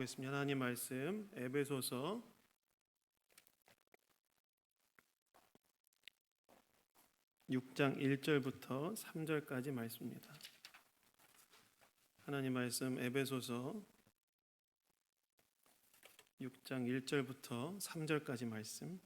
보겠습니다. 하나님 말씀 에베소서 6장 1절부터 3절까지 말씀입니다. 하나님 말씀 에베소서 6장 1절부터 3절까지 말씀.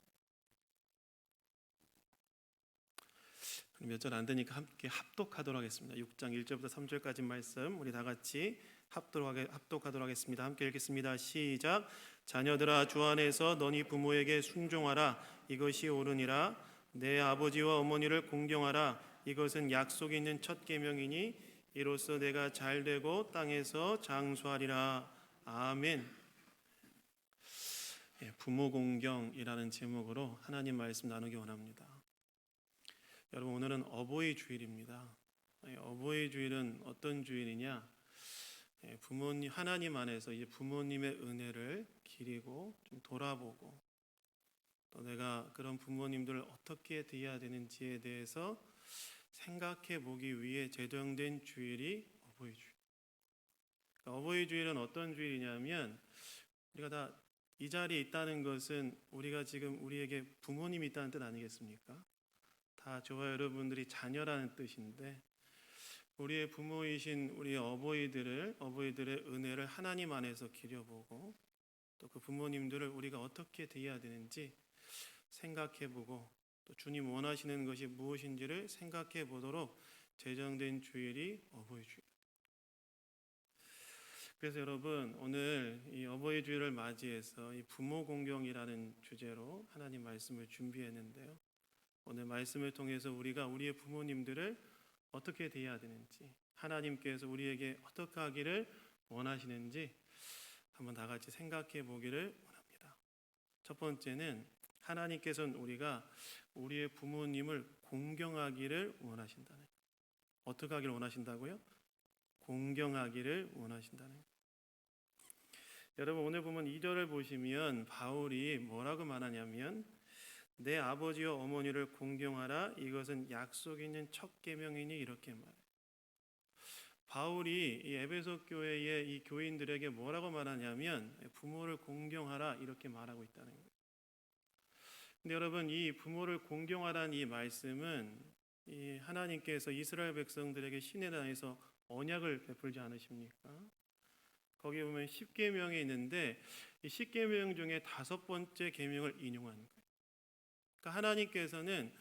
몇 절 안 되니까 함께 합독하도록 하겠습니다. 6장 1절부터 3절까지 말씀 우리 다 같이 합독하도록 하겠습니다. 함께 읽겠습니다. 시작. 자녀들아, 주 안에서 너희 부모에게 순종하라. 이것이 옳으니라. 내 아버지와 어머니를 공경하라. 이것은 약속 있는 첫 계명이니 이로써 내가 잘되고 땅에서 장수하리라. 아멘. 부모 공경이라는 제목으로 하나님 말씀 나누기 원합니다. 여러분, 오늘은 어버이 주일입니다. 어버이 주일은 어떤 주일이냐? 부모님, 하나님 안에서 이제 부모님의 은혜를 기리고 좀 돌아보고, 또 내가 그런 부모님들을 어떻게 대해야 되는지에 대해서 생각해 보기 위해 제정된 주일이 어버이 주일. 그러니까 어버이 주일은 어떤 주일이냐면, 우리가 다 이 자리에 있다는 것은 우리가 지금 우리에게 부모님이 있다는 뜻 아니겠습니까? 다 저와 여러분들이 자녀라는 뜻인데, 우리의 부모이신 우리 어버이들의 은혜를 하나님 안에서 기려보고, 또 그 부모님들을 우리가 어떻게 대해야 되는지 생각해보고, 또 주님 원하시는 것이 무엇인지를 생각해 보도록 제정된 주일이 어버이 주일. 그래서 여러분, 오늘 이 어버이 주일을 맞이해서 이 부모 공경이라는 주제로 하나님 말씀을 준비했는데요. 오늘 말씀을 통해서 우리가 우리의 부모님들을 어떻게 대해야 되는지, 하나님께서 우리에게 어떻게 하기를 원하시는지 한번 다 같이 생각해 보기를 원합니다. 첫 번째는 하나님께서는 우리가 우리의 부모님을 공경하기를 원하신다는 거예요. 어떻게 하기를 원하신다고요? 공경하기를 원하신다는 거예요. 여러분, 오늘 보면 2절을 보시면 바울이 뭐라고 말하냐면, 내 아버지와 어머니를 공경하라. 이것은 약속 있는 첫 계명이니, 이렇게 말해요. 바울이 이 에베소 교회의 이 교인들에게 뭐라고 말하냐면, 부모를 공경하라, 이렇게 말하고 있다는 거예요. 근데 여러분, 이 부모를 공경하라는 이 말씀은 이 하나님께서 이스라엘 백성들에게 시내단에서 언약을 베풀지 않으십니까? 거기 보면 10계명이 있는데, 이 10계명 중에 5번째 계명을 인용한 거예요. 그러니까 하나님께서는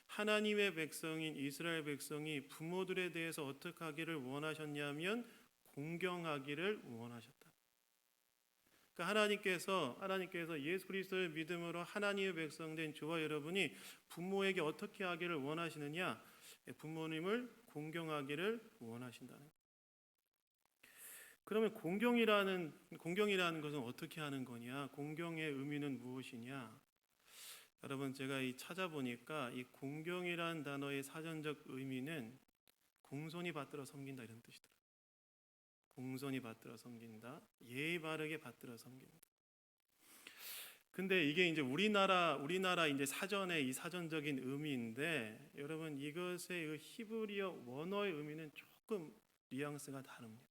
하나님의 백성인 이스라엘 백성이 부모들에 대해서 어떻게 하기를 원하셨냐면 공경하기를 원하셨다. 그러니까 하나님께서 예수 그리스도의 믿음으로 하나님의 백성된 저와 여러분이 부모에게 어떻게 하기를 원하시느냐? 부모님을 공경하기를 원하신다는 거예요. 그러면 공경이라는 것은 어떻게 하는 거냐? 공경의 의미는 무엇이냐? 여러분, 제가 찾아보니까 이 공경이라는 단어의 사전적 의미는 공손히 받들어 섬긴다, 이런 뜻이더라고요. 공손히 받들어 섬긴다, 예의 바르게 받들어 섬긴다. 근데 이게 이제 우리나라 이제 사전의 이 사전적인 의미인데, 여러분, 이것의 그 히브리어 원어의 의미는 조금 뉘앙스가 다릅니다.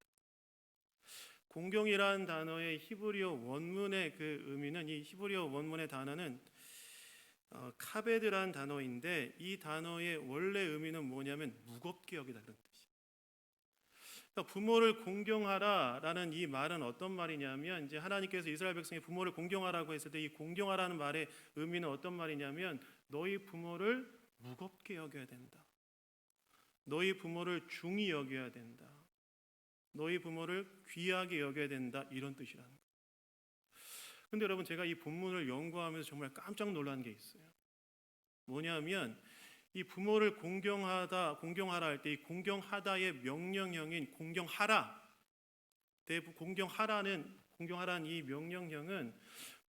공경이라는 단어의 히브리어 원문의 그 의미는, 이 히브리어 원문의 단어는 카베드라는 단어인데, 이 단어의 원래 의미는 뭐냐면 무겁게 여기다, 그런 뜻이에요. 그러니까 부모를 공경하라라는 이 말은 어떤 말이냐면, 이제 하나님께서 이스라엘 백성의 부모를 공경하라고 했을 때 이 공경하라는 말의 의미는 어떤 말이냐면, 너희 부모를 무겁게 여겨야 된다. 너희 부모를 중히 여겨야 된다. 너희 부모를 귀하게 여겨야 된다, 이런 뜻이라는 거예요. 근데 여러분, 제가 이 본문을 연구하면서 정말 깜짝 놀란 게 있어요. 뭐냐면, 이 부모를 공경하라 할 때 이 공경하다의 명령형인 공경하라는 이 명령형은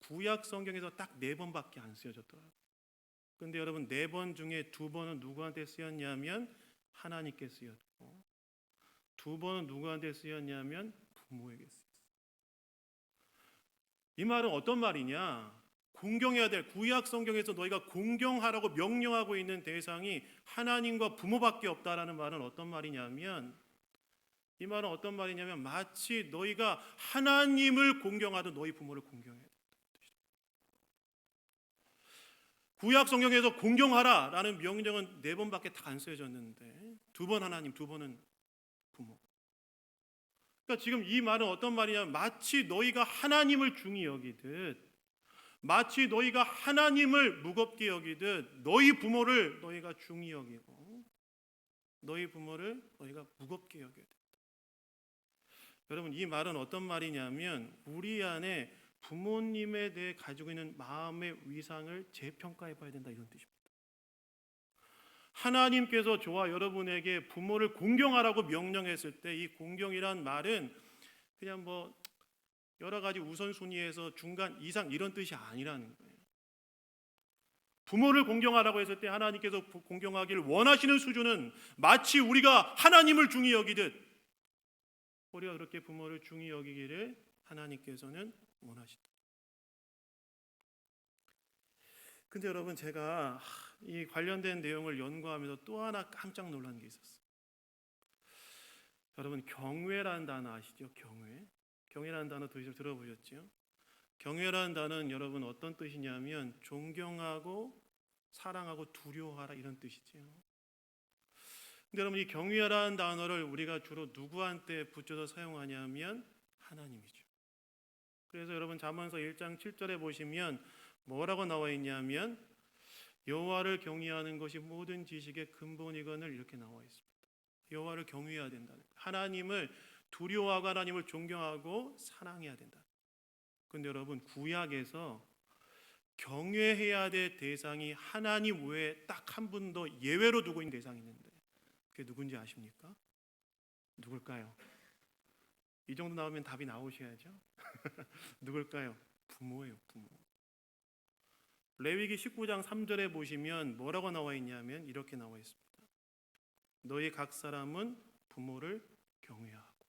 구약 성경에서 딱 4번밖에 안 쓰여졌더라고요. 근데 여러분, 4번 중에 2번은 누구한테 쓰였냐면 하나님께 쓰였고, 2번은 누구한테 쓰였냐면 부모에게 쓰였어요. 이 말은 어떤 말이냐? 공경해야 될, 구약 성경에서 너희가 공경하라고 명령하고 있는 대상이 하나님과 부모밖에 없다라는 말은 어떤 말이냐면, 이 말은 어떤 말이냐면 마치 너희가 하나님을 공경하듯 너희 부모를 공경해야 된다. 구약 성경에서 공경하라라는 명령은 4번밖에 다 안 쓰여졌는데 2번 하나님, 2번은 부모. 그러니까 지금 이 말은 어떤 말이냐면 마치 너희가 하나님을 중히 여기듯, 마치 너희가 하나님을 무겁게 여기듯 너희 부모를 너희가 중히 여기고 너희 부모를 너희가 무겁게 여겨야 된다. 여러분, 이 말은 어떤 말이냐면 우리 안에 부모님에 대해 가지고 있는 마음의 위상을 재평가해 봐야 된다, 이런 뜻입니다. 하나님께서 저와 여러분에게 부모를 공경하라고 명령했을 때 이 공경이란 말은 그냥 뭐 여러 가지 우선순위에서 중간 이상 이런 뜻이 아니라는 거예요. 부모를 공경하라고 했을 때 하나님께서 공경하기를 원하시는 수준은 마치 우리가 하나님을 중히 여기듯 우리가 그렇게 부모를 중히 여기기를 하나님께서는 원하시다. 근데 여러분, 제가 이 관련된 내용을 연구하면서 또 하나 깜짝 놀란 게 있었어요. 여러분, 경외라는 단어 아시죠? 경외라는 단어 들어보셨죠? 경외라는 단어는 여러분 어떤 뜻이냐면 존경하고 사랑하고 두려워하라, 이런 뜻이죠. 근데 여러분, 이 경외라는 단어를 우리가 주로 누구한테 붙여서 사용하냐면 하나님이죠. 그래서 여러분 잠언서 1장 7절에 보시면 뭐라고 나와 있냐면 여호와를 경외하는 것이 모든 지식의 근본이거늘, 이렇게 나와 있습니다. 여호와를 경외해야 된다는 거예요. 하나님을 두려워하고 하나님을 존경하고 사랑해야 된다. 근데 여러분, 구약에서 경외해야 될 대상이 하나님 외에 딱 한 분 더 예외로 두고 있는 대상이 있는데 그게 누군지 아십니까? 누굴까요? 이 정도 나오면 답이 나오셔야죠. 누굴까요? 부모예요, 부모. 레위기 19장 3절에 보시면 뭐라고 나와 있냐면 이렇게 나와 있습니다. 너희 각 사람은 부모를 경외하고.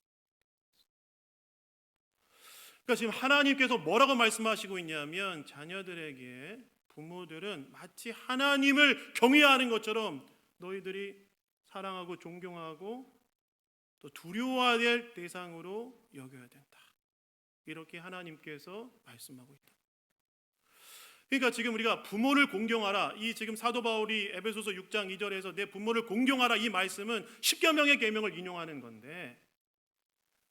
그러니까 지금 하나님께서 뭐라고 말씀하시고 있냐면 자녀들에게 부모들은 마치 하나님을 경외하는 것처럼 너희들이 사랑하고 존경하고 또 두려워해야 될 대상으로 여겨야 된다. 이렇게 하나님께서 말씀하고 있다. 그러니까 지금 우리가 부모를 공경하라, 이 지금 사도 바울이 에베소서 6장 2절에서 내 부모를 공경하라, 이 말씀은 십계명의 계명을 인용하는 건데,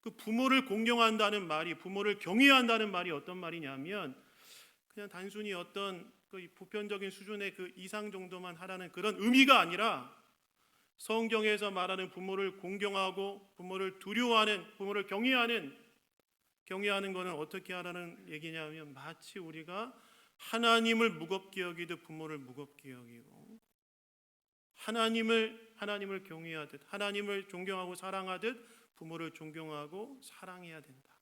그 부모를 공경한다는 말이, 부모를 경외한다는 말이 어떤 말이냐면 그냥 단순히 어떤 그 보편적인 수준의 그 이상 정도만 하라는 그런 의미가 아니라 성경에서 말하는 부모를 공경하고 부모를 두려워하는, 부모를 경외하는 거는 어떻게 하라는 얘기냐면 마치 우리가 하나님을 무겁게 여기듯 부모를 무겁게 여기고 하나님을 경외하듯 하나님을 존경하고 사랑하듯 부모를 존경하고 사랑해야 된다.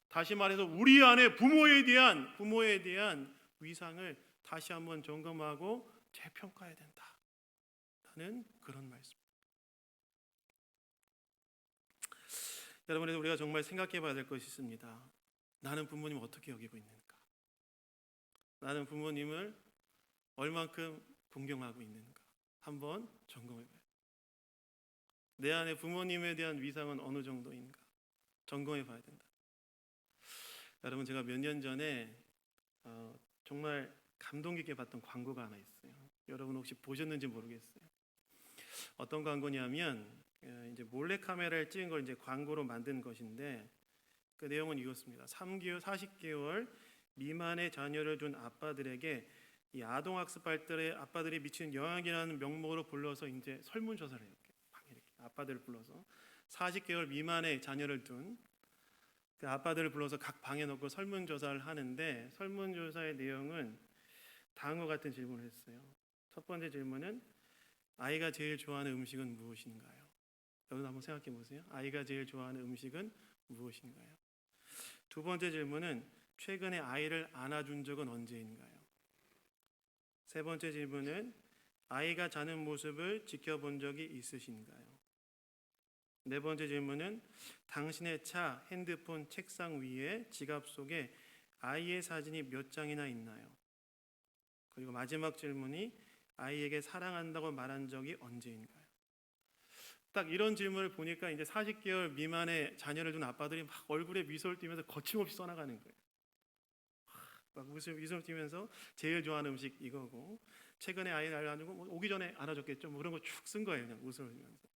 다시 말해서 우리 안에 부모에 대한 위상을 다시 한번 점검하고 재평가해야 된다. 라는 그런 말씀입니다. 여러분, 우리가 정말 생각해 봐야 될 것이 있습니다. 나는 부모님을 어떻게 여기고 있는가? 나는 부모님을 얼만큼 공경하고 있는가? 한번 점검해 봐요. 내 안에 부모님에 대한 위상은 어느 정도인가? 점검해 봐야 된다. 여러분, 제가 몇 년 전에 정말 감동 깊게 봤던 광고가 하나 있어요. 여러분 혹시 보셨는지 모르겠어요. 어떤 광고냐면 이제 몰래 카메라를 찍은 걸 이제 광고로 만든 것인데 그 내용은 이렇습니다. 3개월, 40개월 미만의 자녀를 둔 아빠들에게 이 아동 학습할 때 아빠들이 미치는 영향이라는 명목으로 불러서 이제 설문조사를 해요. 이렇게 아빠들을 불러서 40개월 미만의 자녀를 둔 그 아빠들을 불러서 각 방에 넣고 설문조사를 하는데 설문조사의 내용은 다음과 같은 질문을 했어요. 첫 번째 질문은 아이가 제일 좋아하는 음식은 무엇인가요? 여러분 한번 생각해 보세요. 아이가 제일 좋아하는 음식은 무엇인가요? 두 번째 질문은 최근에 아이를 안아준 적은 언제인가요? 세 번째 질문은 아이가 자는 모습을 지켜본 적이 있으신가요? 네 번째 질문은 당신의 차, 핸드폰, 책상 위에 지갑 속에 아이의 사진이 몇 장이나 있나요? 그리고 마지막 질문이 아이에게 사랑한다고 말한 적이 언제인가요? 딱 이런 질문을 보니까 이제 40개월 미만의 자녀를 둔 아빠들이 막 얼굴에 미소를 띠면서 거침없이 써나가는 거예요. 막 미소를 띠면서 제일 좋아하는 음식 이거고, 최근에 아이를 알아주고 뭐 오기 전에 알아줬겠죠. 뭐 그런 거 쭉 쓴 거예요. 그냥 웃으면서.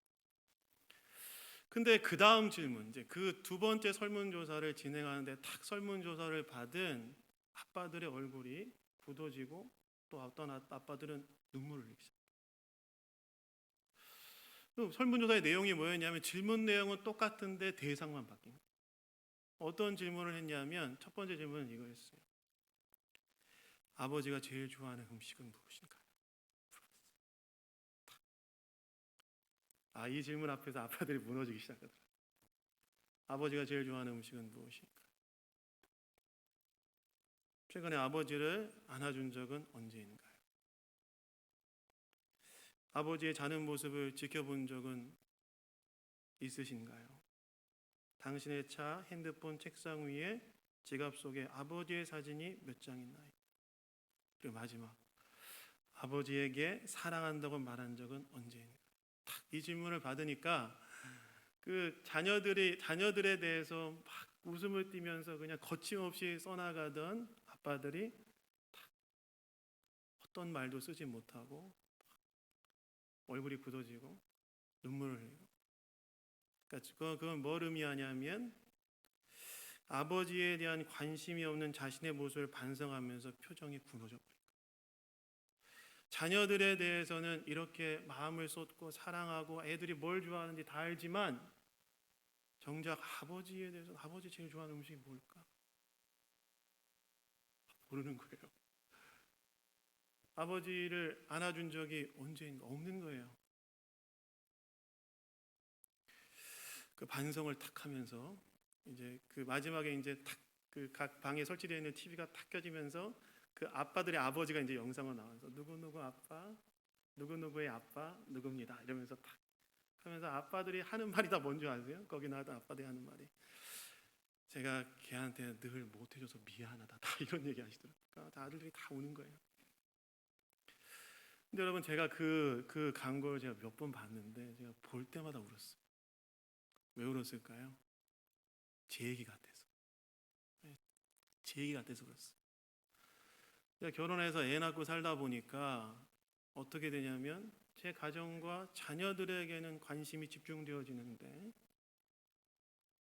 근데 그 다음 질문, 이제 그 두 번째 설문조사를 진행하는데 딱 설문조사를 받은 아빠들의 얼굴이 굳어지고, 또 어떤 아빠들은 눈물을 흘리기 시작해요. 또 설문조사의 내용이 뭐였냐면 질문 내용은 똑같은데 대상만 바뀐 거예요. 어떤 질문을 했냐면 첫 번째 질문은 이거였어요. 아버지가 제일 좋아하는 음식은 무엇인가요? 이 질문 앞에서 아빠들이 무너지기 시작하더라고요. 아버지가 제일 좋아하는 음식은 무엇인가? 최근에 아버지를 안아준 적은 언제인가요? 아버지의 자는 모습을 지켜본 적은 있으신가요? 당신의 차, 핸드폰, 책상 위에 지갑 속에 아버지의 사진이 몇 장 있나요? 그리고 마지막, 아버지에게 사랑한다고 말한 적은 언제인가요? 딱 이 질문을 받으니까 그 자녀들에 대해서 막 웃음을 띠면서 그냥 거침없이 써나가던 아빠들이 어떤 말도 쓰지 못하고 얼굴이 굳어지고 눈물을 흘리고. 그러니까 그건 뭘 의미하냐면 아버지에 대한 관심이 없는 자신의 모습을 반성하면서 표정이 굳어져 버린 거예요. 자녀들에 대해서는 이렇게 마음을 쏟고 사랑하고 애들이 뭘 좋아하는지 다 알지만 정작 아버지에 대해서, 아버지 제일 좋아하는 음식이 뭘까? 모르는 거예요. 아버지를 안아준 적이 언제인가? 없는 거예요. 그 반성을 탁 하면서 이제 그 마지막에 이제 탁 그 각 방에 설치되어 있는 TV가 탁 켜지면서 그 아빠들의 아버지가 이제 영상으로 나와서 누구누구 아빠, 누구누구의 아빠, 누구입니다. 이러면서 탁 하면서 아빠들이 하는 말이 다 뭔지 아세요? 거기 나왔던 아빠들이 하는 말이, 제가 걔한테 늘 못해줘서 미안하다. 다 이런 얘기 하시더라고요. 그러니까 다 아들들이 다 우는 거예요. 근데 여러분, 제가 그 광고를 제가 몇 번 봤는데 제가 볼 때마다 울었어요. 왜 울었을까요? 제 얘기 같아서. 제 얘기 같아서 울었어요. 제가 결혼해서 애 낳고 살다 보니까 어떻게 되냐면 제 가정과 자녀들에게는 관심이 집중되어지는데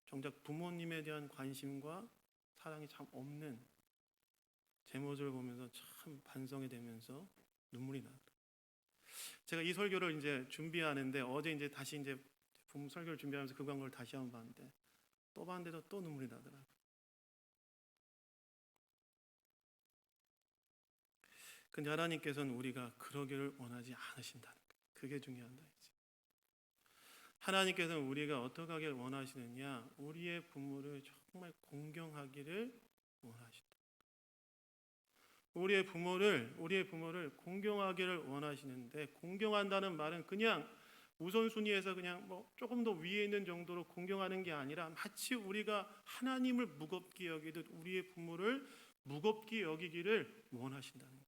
정작 부모님에 대한 관심과 사랑이 참 없는 제 모습을 보면서 참 반성이 되면서 눈물이 나더라고요. 제가 이 설교를 이제 준비하는데 어제 이제 다시 이제 부모 설교를 준비하면서 그 광고를 다시 한번 봤는데 또 봤는데도 또 눈물이 나더라고요. 근데 하나님께서는 우리가 그러기를 원하지 않으신다는 거예요. 그게 중요하다. 하나님께서는 우리가 어떻게 하기를 원하시느냐? 우리의 부모를 정말 공경하기를 원하신다. 우리의 부모를 공경하기를 원하시는데, 공경한다는 말은 그냥 우선순위에서 그냥 뭐 조금 더 위에 있는 정도로 공경하는 게 아니라 마치 우리가 하나님을 무겁게 여기듯 우리의 부모를 무겁게 여기기를 원하신다는 거예요.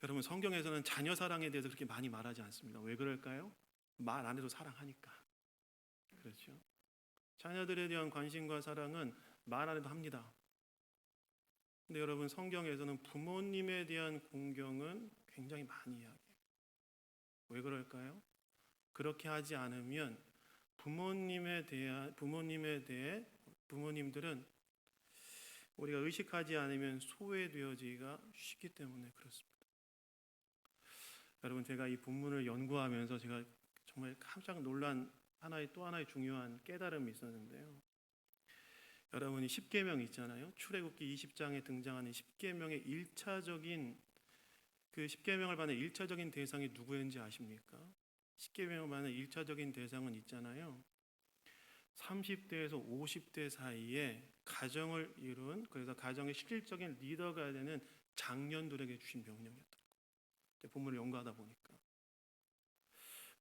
여러분, 성경에서는 자녀 사랑에 대해서 그렇게 많이 말하지 않습니다. 왜 그럴까요? 말 안 해도 사랑하니까. 그렇죠? 자녀들에 대한 관심과 사랑은 말 안 해도 합니다. 근데 여러분, 성경에서는 부모님에 대한 공경은 굉장히 많이 이야기해요. 왜 그럴까요? 그렇게 하지 않으면 부모님들은 우리가 의식하지 않으면 소외되어지기가 쉽기 때문에 그렇습니다. 여러분, 제가 이 본문을 연구하면서 제가 정말 깜짝 놀란 또 하나의 중요한 깨달음이 있었는데요. 여러분이 십계명 있잖아요. 출애굽기 20장에 등장하는 십계명의 1차적인 그 십계명을 받는 1차적인 대상이 누구였는지 아십니까? 십계명을 받는 1차적인 대상은 있잖아요. 30대에서 50대 사이에 가정을 이룬, 그래서 가정의 실질적인 리더가 되는 장년들에게 주신 명령이었더라고요. 본문을 연구하다 보니까.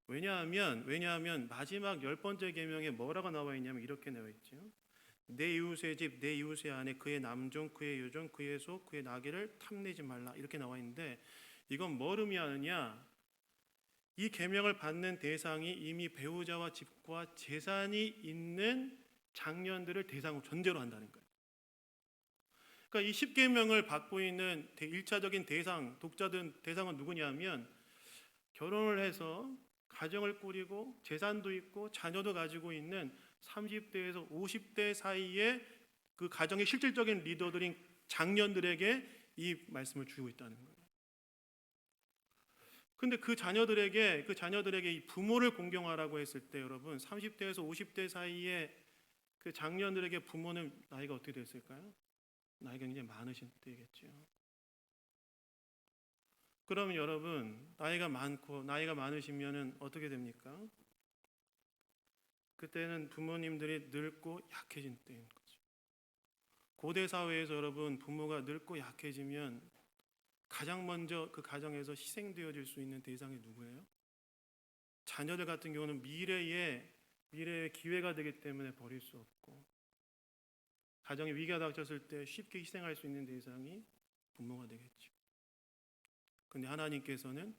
왜냐하면 마지막 10번째 계명에 뭐라고 나와 있냐면 이렇게 나와 있죠. 내 이웃의 집, 내 이웃의 아내, 그의 남종, 그의 여종, 그의 소, 그의 나귀를 탐내지 말라, 이렇게 나와 있는데 이건 뭘 의미하느냐? 이 계명을 받는 대상이 이미 배우자와 집과 재산이 있는 장년들을 대상으로 전제로 한다는 거예요. 그러니까 이 10계명을 받고 있는 1차적인 대상, 독자든 대상은 누구냐면 결혼을 해서 가정을 꾸리고 재산도 있고 자녀도 가지고 있는 30대에서 50대 사이의 그 가정의 실질적인 리더들인 장년들에게 이 말씀을 주고 있다는 거예요. 근데 그 자녀들에게 이 부모를 공경하라고 했을 때 여러분 30대에서 50대 사이의 그 장년들에게 부모는 나이가 어떻게 됐을까요? 나이가 굉장히 많으신 때겠죠. 그러면 여러분 나이가 많으시면은 어떻게 됩니까? 그때는 부모님들이 늙고 약해진 때인 거죠. 고대 사회에서 여러분 부모가 늙고 약해지면 가장 먼저 그 가정에서 희생되어질 수 있는 대상이 누구예요? 자녀들 같은 경우는 미래의 기회가 되기 때문에 버릴 수 없고 가정에 위기가 닥쳤을 때 쉽게 희생할 수 있는 대상이 부모가 되겠죠. 근데 하나님께서는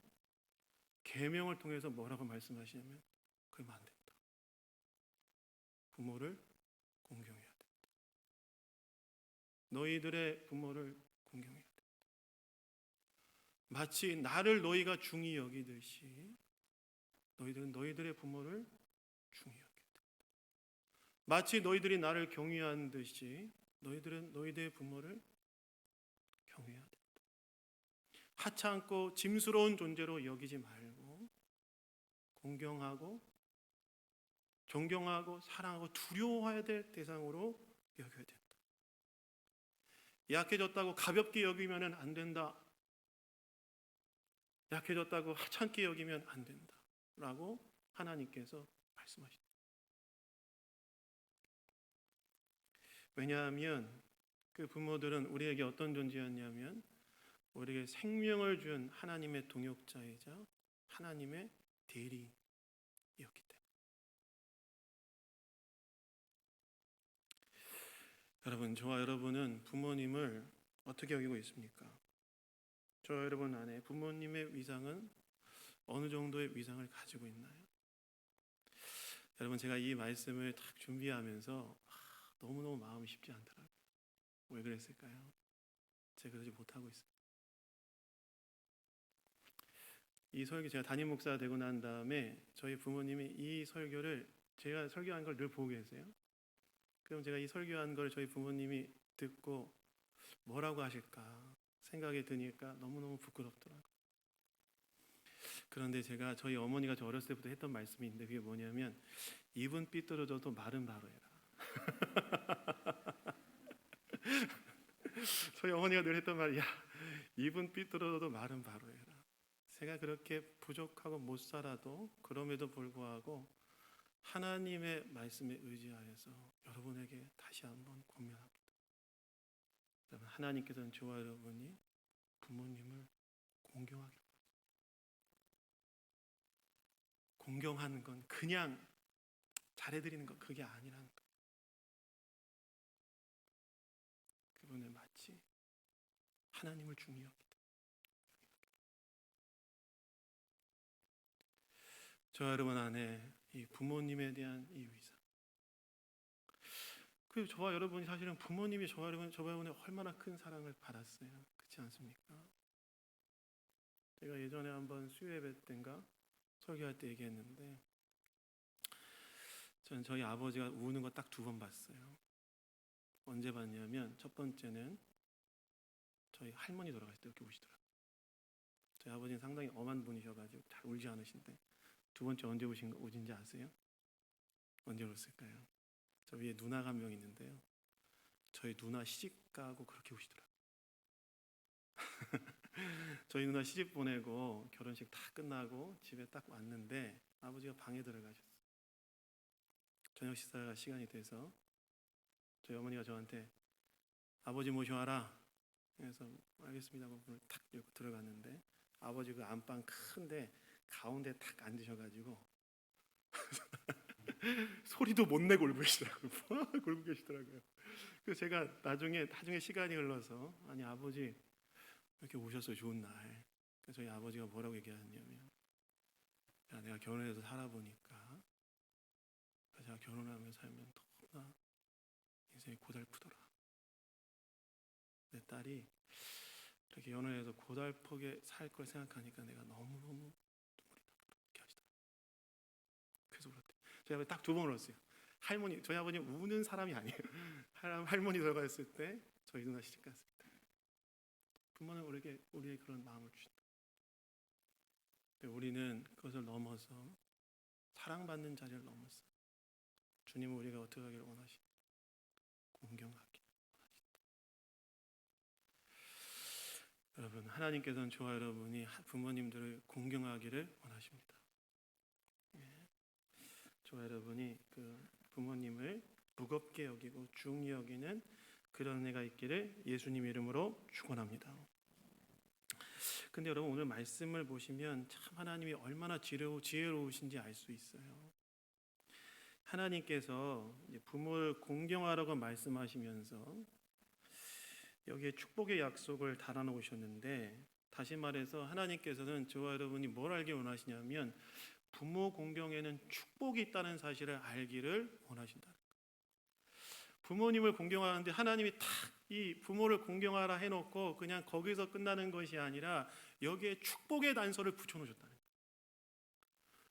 계명을 통해서 뭐라고 말씀하시냐면 그러면 안 된다. 부모를 공경해야 된다. 너희들의 부모를 공경해야 된다. 마치 나를 너희가 중히 여기듯이 너희들은 너희들의 부모를 중히 여겨야 된다. 마치 너희들이 나를 경외하는 듯이 너희들은 너희들의 부모를 경외해야 된다. 하찮고 짐스러운 존재로 여기지 말고 공경하고 존경하고 사랑하고 두려워해야 될 대상으로 여겨야 된다. 약해졌다고 가볍게 여기면 안 된다. 약해졌다고 하찮게 여기면 안 된다. 라고 하나님께서 말씀하십니다. 왜냐하면 그 부모들은 우리에게 어떤 존재였냐면 우리에게 생명을 준 하나님의 동역자이자 하나님의 대리였기 때문에. 여러분, 저와 여러분은 부모님을 어떻게 여기고 있습니까? 저와 여러분 안에 부모님의 위상은 어느 정도의 위상을 가지고 있나요? 여러분, 제가 이 말씀을 딱 준비하면서 너무너무 마음이 쉽지 않더라고요. 왜 그랬을까요? 제가 그러지 못하고 있습니다. 이 설교 제가 담임 목사 되고 난 다음에 저희 부모님이 이 설교를 제가 설교한 걸 늘 보고 계세요. 그럼 제가 이 설교한 걸 저희 부모님이 듣고 뭐라고 하실까 생각이 드니까 너무너무 부끄럽더라고요. 그런데 제가 저희 어머니가 저 어렸을 때부터 했던 말씀이 있는데 그게 뭐냐면 입은 삐뚤어져도 말은 바로 해라. 저희 어머니가 늘 했던 말이야. 입은 삐뚤어져도 말은 바로 해라. 제가 그렇게 부족하고 못 살아도 그럼에도 불구하고 하나님의 말씀에 의지하여서 여러분에게 다시 한번 권면합니다. 여러분, 하나님께서는 저와 여러분이 부모님을 공경하기를 바랍니다. 공경하는 건 그냥 잘해드리는 것 그게 아니라는 거예요. 그분을 마치 하나님을 중히 여기다. 저와 여러분 안에 이 부모님에 대한 이 위상. 그리고 저와 여러분이 사실은 부모님이 저와 여러분의 얼마나 큰 사랑을 받았어요. 그렇지 않습니까? 제가 예전에 한번 수요예배 때인가 설교할 때 얘기했는데 저는 저희 아버지가 우는 거 딱 2번 봤어요. 언제 봤냐면 첫 번째는 저희 할머니 돌아가실 때 이렇게 우시더라고요. 저희 아버지는 상당히 엄한 분이셔가지고 잘 울지 않으신데 2번째 언제 우신지 아세요? 언제 울었을까요? 저 위에 누나가 한 명 있는데요. 저희 누나 시집 가고 그렇게 우시더라고요. 저희 누나 시집 보내고 결혼식 다 끝나고 집에 딱 왔는데 아버지가 방에 들어가셨어요. 저녁 식사 시간이 돼서 저희 어머니가 저한테 아버지 모셔와라. 그래서 알겠습니다 하고 문을 탁 열고 들어갔는데 아버지 그 안방 큰데 가운데 탁 앉으셔가지고 소리도 못 내고 울고 계시더라고요. 울고 계시더라고요. 그래서 제가 나중에 시간이 흘러서 아니 아버지 이렇게 오셨어요 좋은 날. 그래서 저희 아버지가 뭐라고 얘기하냐면 내가 결혼해서 살아보니까 제가 결혼하며 살면 너무나 인생이 고달프더라. 내 딸이 이렇게 연애해서 고달프게 살 걸 생각하니까 내가 너무너무 눈물이 나. 이렇게 하시더라고요. 그래서 울었대. 저희 아버지 딱 2번 울었어요. 할머니, 저희 아버님 우는 사람이 아니에요. 할머니 들어가 있을 때 저희 누나 시집 갔을 때 부모는 우리의 그런 마음을 주신다. 근데 우리는 그것을 넘어서 사랑받는 자리를 넘어서 주님은 우리가 어떻게 하기를 원하시나? 공경하기 원하신다. 여러분, 하나님께서는 저와 여러분이 부모님들을 공경하기를 원하십니다. 저와 여러분이 그 부모님을 무겁게 여기고 중히 여기는 그런 은혜가 있기를 예수님 이름으로 축원합니다. 근데 여러분, 오늘 말씀을 보시면 참 하나님이 얼마나 지혜로우신지 알 수 있어요. 하나님께서 부모를 공경하라고 말씀하시면서 여기에 축복의 약속을 달아놓으셨는데, 다시 말해서 하나님께서는 저와 여러분이 뭘 알기 원하시냐면 부모 공경에는 축복이 있다는 사실을 알기를 원하신다. 부모님을 공경하는데 하나님이 딱 이 부모를 공경하라 해놓고 그냥 거기서 끝나는 것이 아니라 여기에 축복의 단서를 붙여놓으셨다는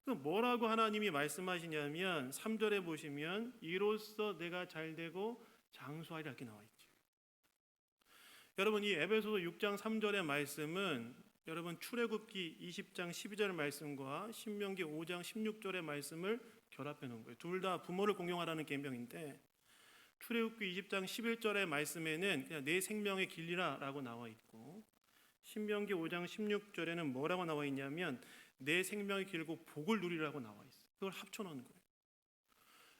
거예요. 뭐라고 하나님이 말씀하시냐면 3절에 보시면 이로써 내가 잘되고 장수하리라 이렇게 나와 있죠. 여러분, 이 에베소서 6장 3절의 말씀은 여러분 출애굽기 20장 12절 말씀과 신명기 5장 16절의 말씀을 결합해 놓은 거예요. 둘 다 부모를 공경하라는 계명인데, 출애굽기 20장 11절의 말씀에는 그냥 내 생명의 길리라라고 나와 있고, 신명기 5장 16절에는 뭐라고 나와 있냐면 내 생명이 길고 복을 누리라고 나와 있어요. 그걸 합쳐 놓은 거예요.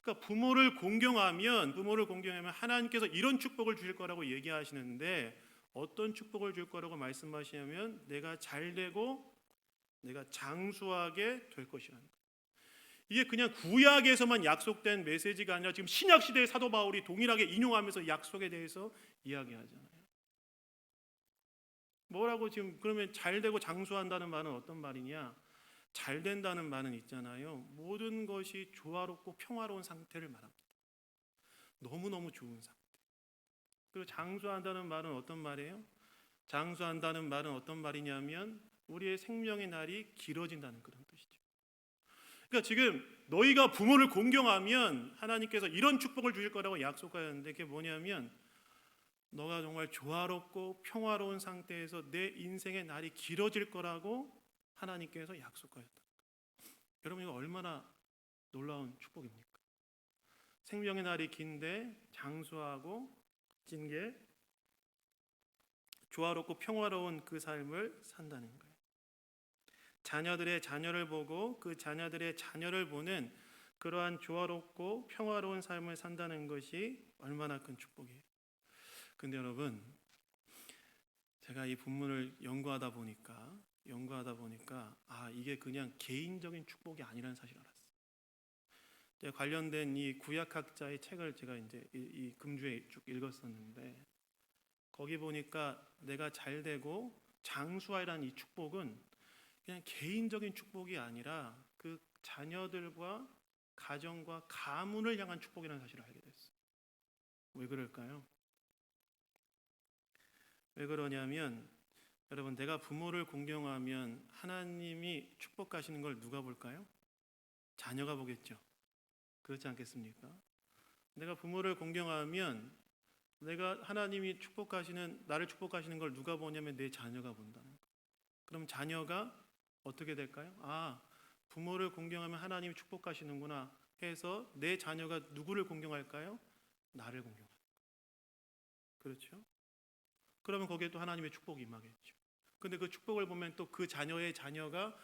그러니까 부모를 공경하면 하나님께서 이런 축복을 주실 거라고 얘기하시는데, 어떤 축복을 줄 거라고 말씀하시냐면 내가 잘되고 내가 장수하게 될 것이라는 거예요. 이게 그냥 구약에서만 약속된 메시지가 아니라 지금 신약 시대의 사도 바울이 동일하게 인용하면서 약속에 대해서 이야기하잖아요. 뭐라고 지금 그러면 잘되고 장수한다는 말은 어떤 말이냐? 잘된다는 말은 있잖아요. 모든 것이 조화롭고 평화로운 상태를 말합니다. 너무너무 좋은 상태. 그리고 장수한다는 말은 어떤 말이에요? 장수한다는 말은 어떤 말이냐면 우리의 생명의 날이 길어진다는 그런 뜻이죠. 그러니까 지금 너희가 부모를 공경하면 하나님께서 이런 축복을 주실 거라고 약속하였는데, 그게 뭐냐면 너가 정말 조화롭고 평화로운 상태에서 내 인생의 날이 길어질 거라고 하나님께서 약속하였다. 여러분, 이거 얼마나 놀라운 축복입니까? 생명의 날이 긴데 장수하고 진 게 조화롭고 평화로운 그 삶을 산다는 거예요. 자녀들의 자녀를 보고 그 자녀들의 자녀를 보는 그러한 조화롭고 평화로운 삶을 산다는 것이 얼마나 큰 축복이에요. 근데 여러분, 제가 이 본문을 연구하다 보니까 이게 그냥 개인적인 축복이 아니라는 사실을 알았어요. 관련된 이 구약학자의 책을 제가 이제 이 금주에 쭉 읽었었는데, 거기 보니까 내가 잘되고 장수하라는 이 축복은 그냥 개인적인 축복이 아니라 그 자녀들과 가정과 가문을 향한 축복이라는 사실을 알게 됐어요. 왜 그럴까요? 왜 그러냐면 여러분, 내가 부모를 공경하면 하나님이 축복하시는 걸 누가 볼까요? 자녀가 보겠죠. 그렇지 않겠습니까? 내가 부모를 공경하면 내가 하나님이 나를 축복하시는 걸 누가 보냐면 내 자녀가 본다는 거예요. 그럼 자녀가 어떻게 될까요? 부모를 공경하면 하나님이 축복하시는구나 해서 내 자녀가 누구를 공경할까요? 나를 공경할 거예요. 그렇죠? 그러면 거기에 또 하나님의 축복이 임하겠죠. 근데 그 축복을 보면 또 그 자녀의 자녀가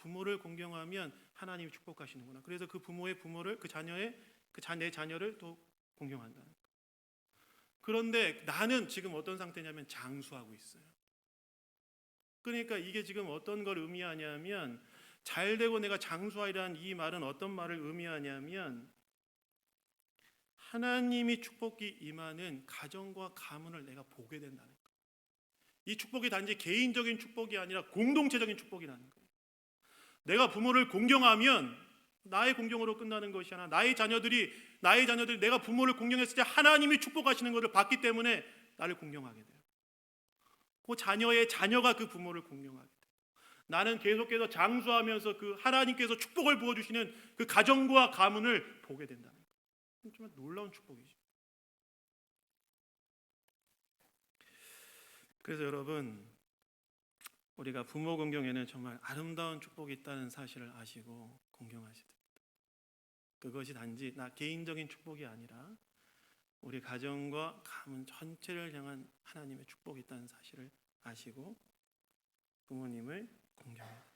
부모를 공경하면 하나님이 축복하시는구나. 그래서 그 부모의 부모를 내 자녀를 또 공경한다는 거예요. 그런데 나는 지금 어떤 상태냐면 장수하고 있어요. 그러니까 이게 지금 어떤 걸 의미하냐면, 잘되고 내가 장수하리라는 이 말은 어떤 말을 의미하냐면 하나님이 축복이 임하는 가정과 가문을 내가 보게 된다는 거예요. 이 축복이 단지 개인적인 축복이 아니라 공동체적인 축복이라는 거예요. 내가 부모를 공경하면 나의 공경으로 끝나는 것이 아니라 나의 자녀들이 내가 부모를 공경했을 때 하나님이 축복하시는 것을 봤기 때문에 나를 공경하게 돼요. 그 자녀의 자녀가 그 부모를 공경하게 돼요. 나는 계속해서 장수하면서 그 하나님께서 축복을 부어주시는 그 가정과 가문을 보게 된다는 거예요. 정말 놀라운 축복이죠. 그래서 여러분, 우리가 부모 공경에는 정말 아름다운 축복이 있다는 사실을 아시고 공경하셔야 됩니다. 그것이 단지 나 개인적인 축복이 아니라 우리 가정과 가문 전체를 향한 하나님의 축복이 있다는 사실을 아시고 부모님을 공경해야 됩니다.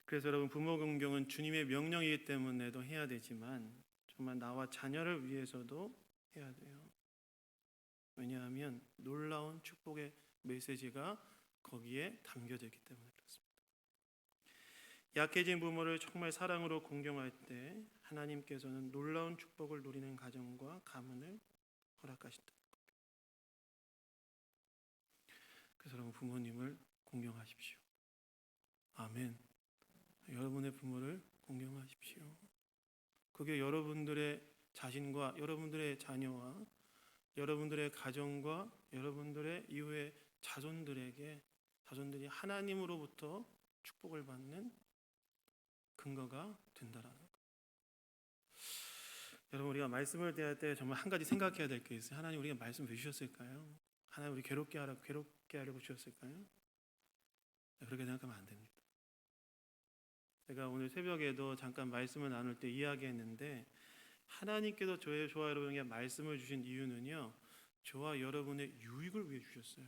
그래서 여러분, 부모 공경은 주님의 명령이기 때문에도 해야 되지만 정말 나와 자녀를 위해서도 해야 돼요. 왜냐하면 놀라운 축복의 메시지가 거기에 담겨져 있기 때문에 그렇습니다. 약해진 부모를 정말 사랑으로 공경할 때 하나님께서는 놀라운 축복을 누리는 가정과 가문을 허락하신다는 겁니다. 그래서 여러분, 부모님을 공경하십시오. 아멘. 여러분의 부모를 공경하십시오. 그게 여러분들의 자신과 여러분들의 자녀와 여러분들의 가정과 여러분들의 이후의 자손들이 하나님으로부터 축복을 받는 근거가 된다라는 것. 여러분, 우리가 말씀을 대할 때 정말 한 가지 생각해야 될 게 있어요. 하나님 우리가 말씀 왜 주셨을까요? 하나님 우리 괴롭게 하려고 주셨을까요? 그렇게 생각하면 안 됩니다. 제가 오늘 새벽에도 잠깐 말씀을 나눌 때 이야기했는데 하나님께서 저와 여러분에게 말씀을 주신 이유는요, 저와 여러분의 유익을 위해 주셨어요.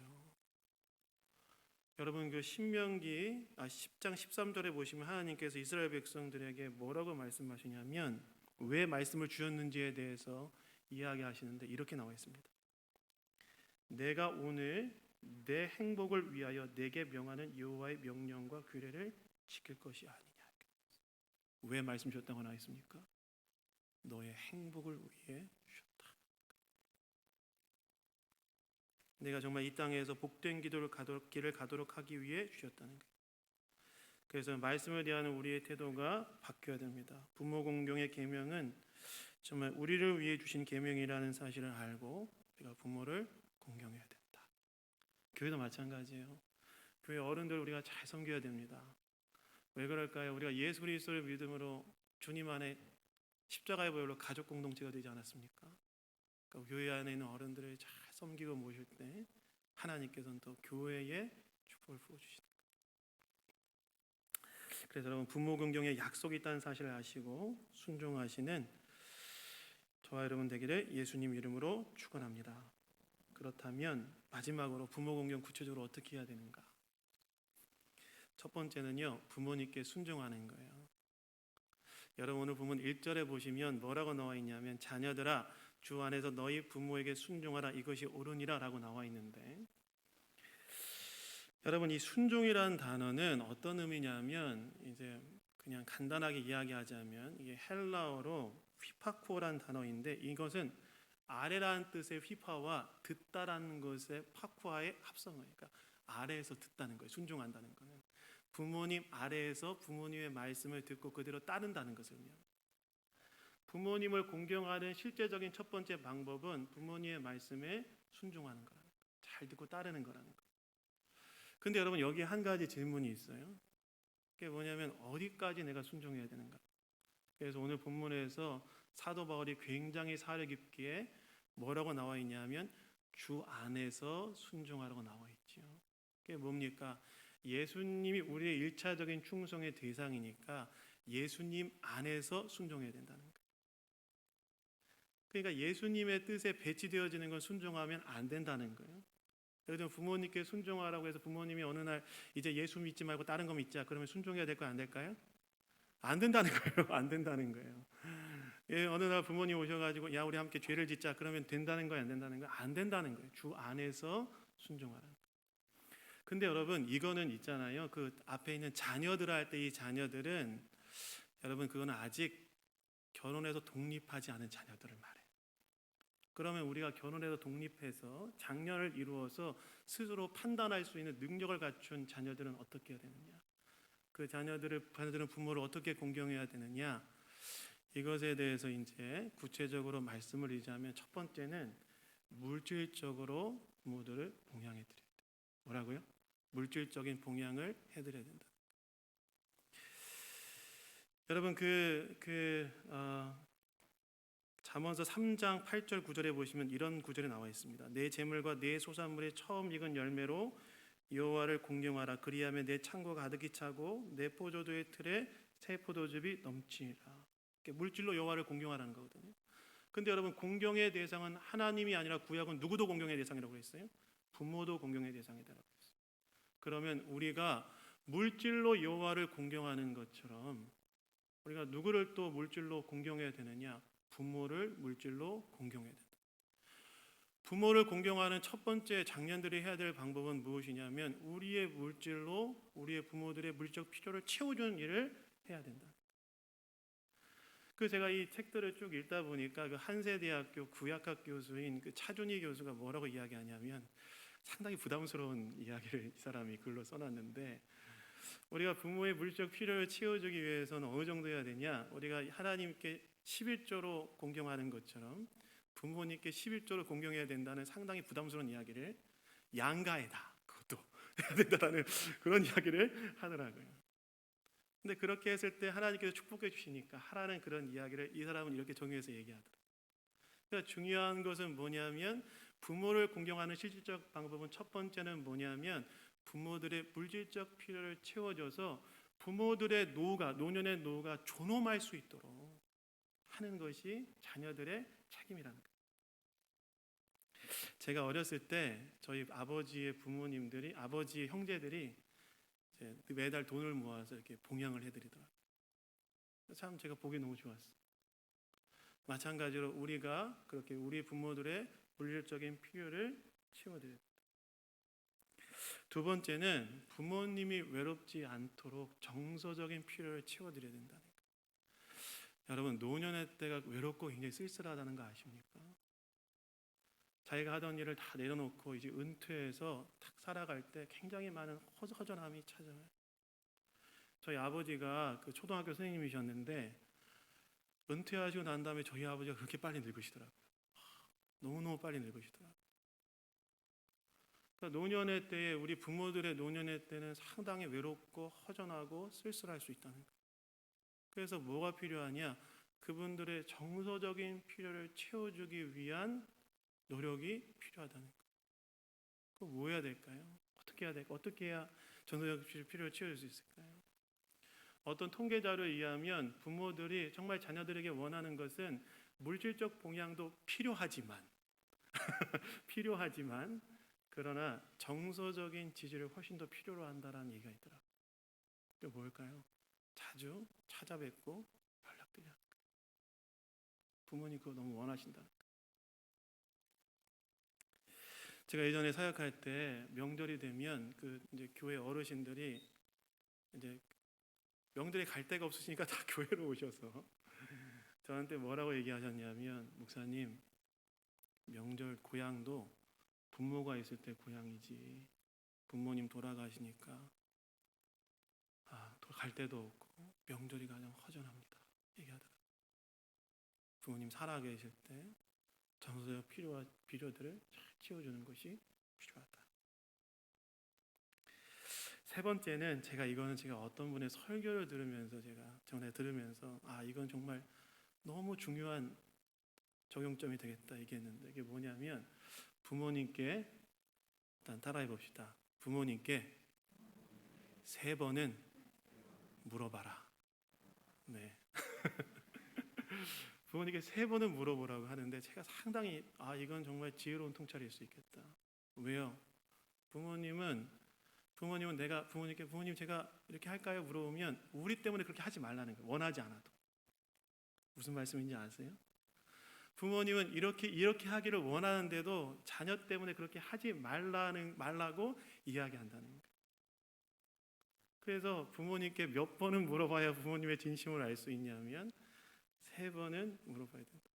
여러분, 그 신명기 10장 13절에 보시면 하나님께서 이스라엘 백성들에게 뭐라고 말씀하시냐면 왜 말씀을 주셨는지에 대해서 이야기하시는데 이렇게 나와 있습니다. 내가 오늘 내 행복을 위하여 내게 명하는 여호와의 명령과 규례를 지킬 것이 아니냐. 왜 말씀 주셨다고 나와 있습니까? 너의 행복을 위해 주셨다. 내가 정말 이 땅에서 복된 길을 가도록 하기 위해 주셨다는 거예요. 그래서 말씀을 대하는 우리의 태도가 바뀌어야 됩니다. 부모 공경의 계명은 정말 우리를 위해 주신 계명이라는 사실을 알고 우리가 부모를 공경해야 된다. 교회도 마찬가지예요. 교회 어른들 우리가 잘 섬겨야 됩니다. 왜 그럴까요? 우리가 예수 그리스도를 믿음으로 주님 안에 십자가의 보혈로 가족 공동체가 되지 않았습니까? 그러니까 교회 안에 있는 어른들을 잘 섬기고 모실 때 하나님께서는 또 교회에 축복을 부어주시는 거예요. 그래서 여러분, 부모 공경에 약속이 있다는 사실을 아시고 순종하시는 저와 여러분 되기를 예수님 이름으로 축원합니다. 그렇다면 마지막으로 부모 공경 구체적으로 어떻게 해야 되는가? 첫 번째는요, 부모님께 순종하는 거예요. 여러분, 오늘 본문 1절에 보시면 뭐라고 나와 있냐면 자녀들아 주 안에서 너희 부모에게 순종하라 이것이 옳으니라 라고 나와 있는데, 여러분, 이 순종이라는 단어는 어떤 의미냐면 이제 그냥 간단하게 이야기하자면 이게 헬라어로 휘파코라는 단어인데 이것은 아래라는 뜻의 휘파와 듣다라는 것의 파쿠아의 합성어예요. 그러니까 아래에서 듣다는 거예요. 순종한다는 거는 부모님 아래에서 부모님의 말씀을 듣고 그대로 따른다는 것을 의미합니다. 부모님을 공경하는 실제적인 첫 번째 방법은 부모님의 말씀에 순종하는 거라는 거예요. 잘 듣고 따르는 거라는 거예요. 근데 여러분, 여기 한 가지 질문이 있어요. 그게 뭐냐면 어디까지 내가 순종해야 되는가? 그래서 오늘 본문에서 사도 바울이 굉장히 사려 깊게 뭐라고 나와 있냐면 주 안에서 순종하라고 나와 있죠. 그게 뭡니까? 예수님이 우리의 일차적인 충성의 대상이니까 예수님 안에서 순종해야 된다는 거예요. 그러니까 예수님의 뜻에 배치되어지는 건 순종하면 안 된다는 거예요. 예를 들면 부모님께 순종하라고 해서 부모님이 어느 날 이제 예수 믿지 말고 다른 거 믿자 그러면 순종해야 될까요? 안 될까요? 안 된다는 거예요. 안 된다는 거예요. 예, 어느 날 부모님 오셔가지고 야 우리 함께 죄를 짓자 그러면 된다는 거예요? 안 된다는 거예요? 안 된다는 거예요. 주 안에서 순종하라는 거예요. 근데 여러분, 이거는 있잖아요. 그 앞에 있는 자녀들 할 때 이 자녀들은 여러분 그거는 아직 결혼해서 독립하지 않은 자녀들을 말해요. 그러면 우리가 결혼해서 독립해서 장년을 이루어서 스스로 판단할 수 있는 능력을 갖춘 자녀들은 어떻게 해야 되느냐? 그 자녀들은 부모를 어떻게 공경해야 되느냐? 이것에 대해서 이제 구체적으로 말씀을 드리자면 첫 번째는 물질적으로 부모들을 봉양해 드려야 돼. 뭐라고요? 물질적인 봉양을 해드려야 된다. 여러분 잠언서 3장 8절 9절에 보시면 이런 구절이 나와 있습니다. 내 재물과 내 소산물의 처음 익은 열매로 여호와를 공경하라. 그리하면 내 창고 가득히 차고 내 포도주의 틀에 새 포도즙이 넘치리라. 물질로 여호와를 공경하라는 거거든요. 근데 여러분 공경의 대상은 하나님이 아니라 구약은 누구도 공경의 대상이라고 했어요? 부모도 공경의 대상이라고 했어요. 그러면 우리가 물질로 여호와를 공경하는 것처럼 우리가 누구를 또 물질로 공경해야 되느냐? 부모를 물질로 공경해야 된다. 부모를 공경하는 첫 번째 장년들이 해야 될 방법은 무엇이냐면 우리의 물질로 우리의 부모들의 물질적 필요를 채워주는 일을 해야 된다. 제가 이 책들을 쭉 읽다 보니까 그 한세대학교 구약학 교수인 그 차준희 교수가 뭐라고 이야기하냐면 상당히 부담스러운 이야기를 이 사람이 글로 써놨는데 우리가 부모의 물질적 필요를 채워주기 위해서는 어느 정도 해야 되냐? 우리가 하나님께 11조로 공경하는 것처럼 부모님께 11조로 공경해야 된다는 상당히 부담스러운 이야기를 양가에다 그것도 해야 된다는 그런 이야기를 하더라고요. 근데 그렇게 했을 때 하나님께서 축복해 주시니까 하라는 그런 이야기를 이 사람은 이렇게 정의해서 얘기하더라고요. 그러니까 중요한 것은 뭐냐면 부모를 공경하는 실질적 방법은 첫 번째는 뭐냐면 부모들의 물질적 필요를 채워줘서 부모들의 노년의 노후가 존엄할 수 있도록 하는 것이 자녀들의 책임이라는 거예요. 제가 어렸을 때 저희 아버지의 부모님들이 아버지의 형제들이 매달 돈을 모아서 이렇게 봉양을 해드리더라고요. 참 제가 보기 너무 좋았어요. 마찬가지로 우리가 그렇게 우리 부모들의 물질적인 필요를 채워드려야 됩니다. 두 번째는 부모님이 외롭지 않도록 정서적인 필요를 채워드려야 된다는 거예요. 여러분 노년의 때가 외롭고 굉장히 쓸쓸하다는 거 아십니까? 자기가 하던 일을 다 내려놓고 이제 은퇴해서 탁 살아갈 때 굉장히 많은 허전함이 찾아와요. 저희 아버지가 그 초등학교 선생님이셨는데 은퇴하시고 난 다음에 저희 아버지가 그렇게 빨리 늙으시더라고요. 너무너무 빨리 늙으시더라고요. 그러니까 노년의 때에 우리 부모들의 노년의 때는 상당히 외롭고 허전하고 쓸쓸할 수 있다는 거예요. 그래서 뭐가 필요하냐? 그분들의 정서적인 필요를 채워주기 위한 노력이 필요하다는 거예요. 그럼 뭐 해야 될까요? 어떻게 해야 될까? 어떻게 해야 정서적 필요를 채워줄 수 있을까요? 어떤 통계 자료에 의하면 부모들이 정말 자녀들에게 원하는 것은 물질적 봉양도 필요하지만 그러나 정서적인 지지를 훨씬 더 필요로 한다는 얘기가 있더라고요. 그게 뭘까요? 자주 찾아뵙고 연락드려야 할까요? 부모님 그거 너무 원하신다. 제가 예전에 사역할 때 명절이 되면 이제 교회 어르신들이 이제 명절에 갈 데가 없으시니까 다 교회로 오셔서 저한테 뭐라고 얘기하셨냐면 목사님 명절 고향도 부모가 있을 때 고향이지 부모님 돌아가시니까 갈 데도 없고 명절이 가장 허전합니다. 얘기하더라고요. 부모님 살아 계실 때 정서적 필요들을 잘 채워주는 것이 필요하다. 세 번째는 제가 어떤 분의 설교를 들으면서 이건 정말 너무 중요한 적용점이 되겠다 얘기했는데 이게 뭐냐면 부모님께 일단 따라해 봅시다. 부모님께 3번은 물어봐라. 네. 부모님께 3번은 물어보라고 하는데 제가 상당히 이건 정말 지혜로운 통찰일 수 있겠다. 왜요? 부모님은 부모님 제가 이렇게 할까요? 물어보면 우리 때문에 그렇게 하지 말라는 거예요. 원하지 않아도. 무슨 말씀인지 아세요? 부모님은 이렇게 하기를 원하는데도 자녀 때문에 그렇게 하지 말라고 이야기한다는 거예요. 그래서 부모님께 몇 번은 물어봐야 부모님의 진심을 알 수 있냐면 3번은 물어봐야 된다.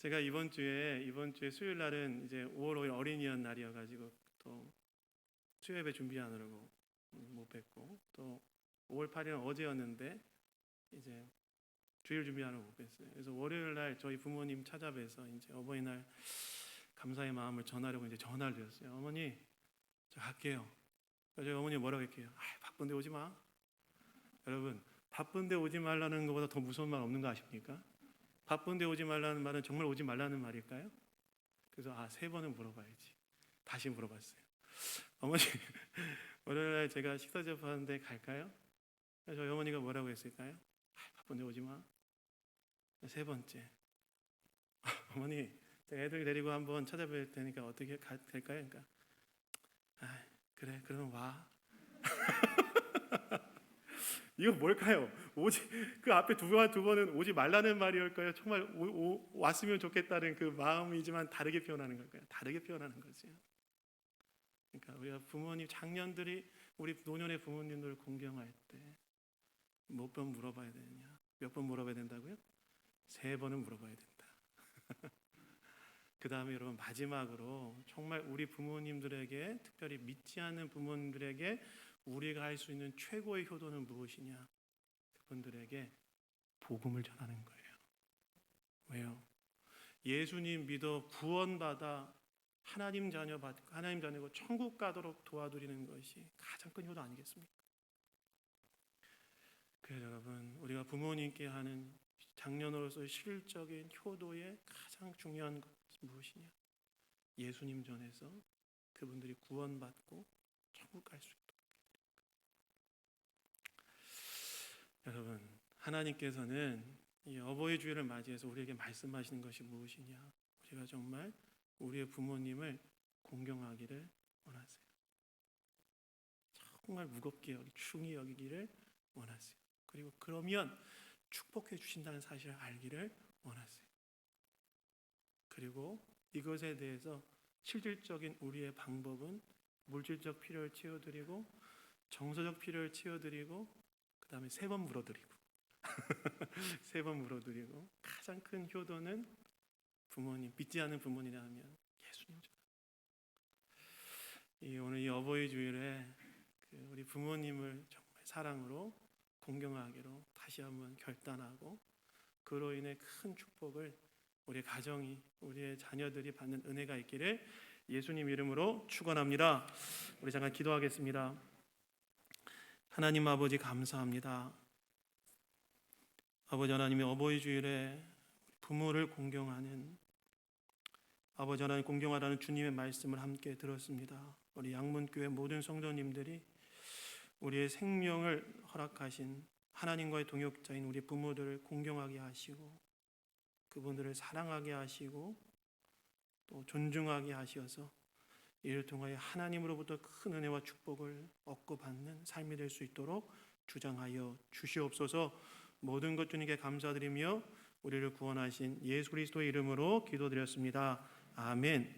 제가 이번 주에 수요일 날은 이제 5월 5일 어린이날 날이어가지고 또 수요예배 준비하느라고 못 뵀고, 또 5월 8일은 어제였는데 이제 주일 준비하느라고 못 뵀어요. 그래서 월요일 날 저희 부모님 찾아뵈서 이제 어버이날 감사의 마음을 전하려고 이제 전화를 드렸어요. 어머니, 저 갈게요. 저희 어머니 뭐라고 할게요? 바쁜데 오지 마. 여러분, 바쁜데 오지 말라는 것보다 더 무서운 말 없는 거 아십니까? 바쁜데 오지 말라는 말은 정말 오지 말라는 말일까요? 그래서 3번은 물어봐야지. 다시 물어봤어요. 어머니, 월요일날 제가 식사 접하는데 갈까요? 저희 어머니가 뭐라고 했을까요? 바쁜데 오지 마. 3번째, 어머니, 제가 애들 데리고 한번 찾아뵐 테니까 어떻게 될까요? 그러니까 그래, 그러면 와. 이거 뭘까요? 그 앞에 두 번은 오지 말라는 말이었을까요? 정말 왔으면 좋겠다는 그 마음이지만 다르게 표현하는 걸까요? 다르게 표현하는 거죠. 그러니까 우리가 부모님, 장년들이 우리 노년의 부모님들을 공경할 때 몇 번 물어봐야 되느냐? 몇 번 물어봐야 된다고요? 3번은 물어봐야 된다. 그 다음에 여러분, 마지막으로 정말 우리 부모님들에게, 특별히 믿지 않는 부모님들에게 우리가 할 수 있는 최고의 효도는 무엇이냐? 그분들에게 복음을 전하는 거예요. 왜요? 예수님 믿어 구원받아 하나님 자녀고 천국 가도록 도와드리는 것이 가장 큰 효도 아니겠습니까? 그래서 여러분, 우리가 부모님께 하는 장년으로서의 실질적인 효도의 가장 중요한 것이 무엇이냐? 예수님 전에서 그분들이 구원받고 천국 갈 수 있도록. 여러분, 하나님께서는 이 어버이 주일을 맞이해서 우리에게 말씀하시는 것이 무엇이냐? 우리가 정말 우리의 부모님을 공경하기를 원하세요. 정말 무겁게 중히 여기기를 원하세요. 그리고 그러면 축복해 주신다는 사실을 알기를 원하세요. 그리고 이것에 대해서 실질적인 우리의 방법은 물질적 필요를 채워드리고, 정서적 필요를 채워드리고, 그 다음에 3번 물어드리고 3번 물어드리고, 가장 큰 효도는 부모님, 믿지 않는 부모님이라면 예수님이죠. 오늘 이 어버이 주일에 우리 부모님을 정말 사랑으로 공경하기로 다시 한번 결단하고, 그로 인해 큰 축복을 우리 가정이, 우리의 자녀들이 받는 은혜가 있기를 예수님 이름으로 축원합니다. 우리 잠깐 기도하겠습니다. 하나님 아버지, 감사합니다. 아버지 하나님의 어버이 주일에 부모를 공경하는, 아버지 하나님 공경하라는 주님의 말씀을 함께 들었습니다. 우리 양문교회 모든 성도님들이 우리의 생명을 허락하신 하나님과의 동역자인 우리 부모들을 공경하게 하시고, 그분들을 사랑하게 하시고 또 존중하게 하셔서 이를 통하여 하나님으로부터 큰 은혜와 축복을 얻고 받는 삶이 될 수 있도록 주장하여 주시옵소서. 모든 것 주님께 감사드리며 우리를 구원하신 예수 그리스도의 이름으로 기도드렸습니다. 아멘.